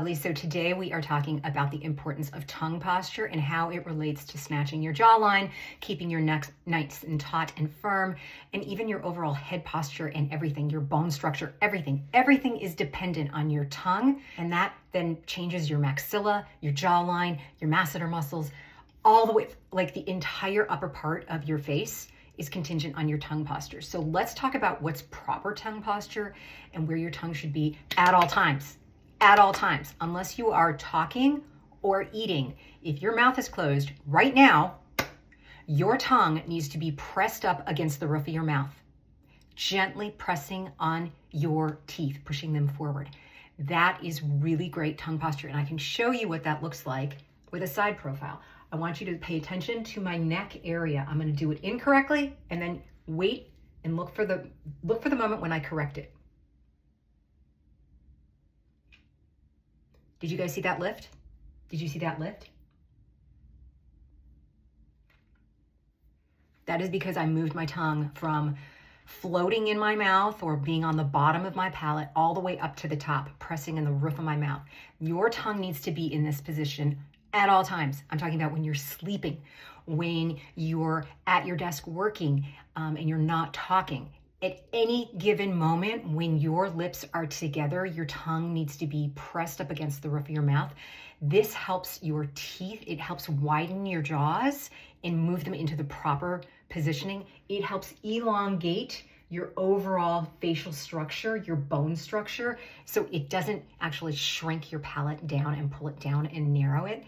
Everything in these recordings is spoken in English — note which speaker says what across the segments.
Speaker 1: lovely. So today we are talking about the importance of tongue posture and how it relates to snatching your jawline, keeping your neck nice and taut and firm, and even your overall head posture and everything, your bone structure, everything. Everything is dependent on your tongue, and that then changes your maxilla, your jawline, your masseter muscles, all the way, like the entire upper part of your face is contingent on your tongue posture. So let's talk about what's proper tongue posture and where your tongue should be at all times. At all times, unless you are talking or eating. If your mouth is closed right now, your tongue needs to be pressed up against the roof of your mouth, gently pressing on your teeth, pushing them forward. That is really great tongue posture, and I can show you what that looks like with a side profile. I want you to pay attention to my neck area. I'm going to do it incorrectly and then wait and look for the moment when I correct it. Did you guys see that lift? Did you see that lift? That is because I moved my tongue from floating in my mouth or being on the bottom of my palate all the way up to the top, pressing in the roof of my mouth. Your tongue needs to be in this position at all times. I'm talking about when you're sleeping, when you're at your desk working, and you're not talking. At any given moment, when your lips are together, your tongue needs to be pressed up against the roof of your mouth. This helps your teeth. It helps widen your jaws and move them into the proper positioning. It helps elongate your overall facial structure, your bone structure, so it doesn't actually shrink your palate down and pull it down and narrow it.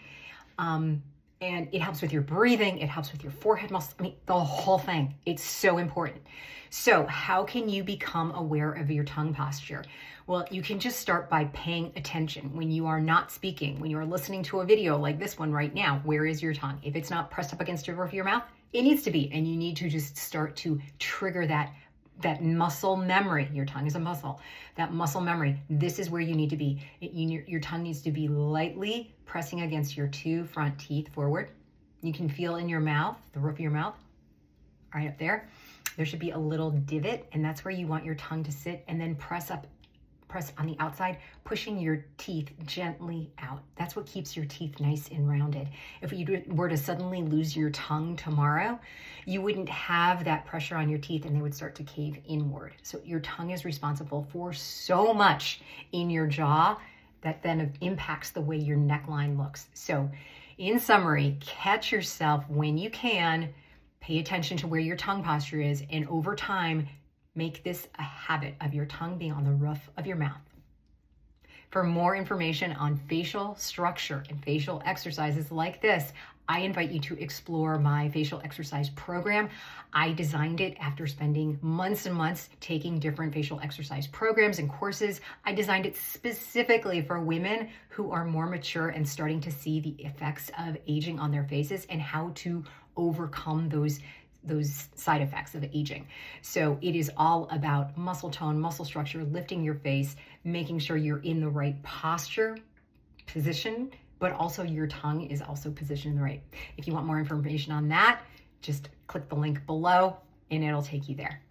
Speaker 1: And it helps with your breathing. It helps with your forehead muscles. I mean, the whole thing. It's so important. So how can you become aware of your tongue posture? Well, you can just start by paying attention when you are not speaking, when you are listening to a video like this one right now. Where is your tongue? If it's not pressed up against the roof of your mouth, it needs to be. And you need to just start to trigger that muscle memory. Your tongue is a muscle. That muscle memory, this is where you need to be. Your tongue needs to be lightly pressing against your two front teeth forward. You can feel in your mouth, the roof of your mouth, right up there. There should be a little divot, and that's where you want your tongue to sit, and then press on the outside, pushing your teeth gently out. That's what keeps your teeth nice and rounded. If you were to suddenly lose your tongue tomorrow, you wouldn't have that pressure on your teeth and they would start to cave inward. So your tongue is responsible for so much in your jaw that then impacts the way your neckline looks. So in summary, catch yourself when you can, pay attention to where your tongue posture is, and over time, make this a habit of your tongue being on the roof of your mouth. For more information on facial structure and facial exercises like this, I invite you to explore my facial exercise program. I designed it after spending months and months taking different facial exercise programs and courses. I designed it specifically for women who are more mature and starting to see the effects of aging on their faces and how to overcome those side effects of aging. So it is all about muscle tone, muscle structure, lifting your face, making sure you're in the right posture, position, but also your tongue is also positioned right. If you want more information on that, just click the link below and it'll take you there.